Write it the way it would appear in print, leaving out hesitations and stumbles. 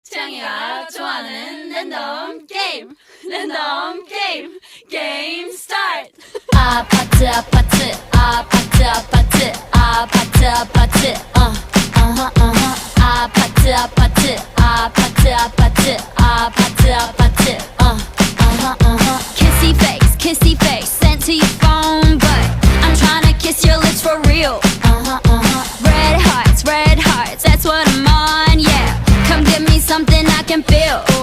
채영이가 좋아하는 랜덤 게임 게임 스타트. 아파트 아파트 아파트 아파트 아파트 아파트 아파트 아파트 아파트 아파트 아파트 아파트 kissy face sent to your phone but I'm tryna kiss your lips for real. Red hearts that's what I'm on, yeah. Come give me something I can feel.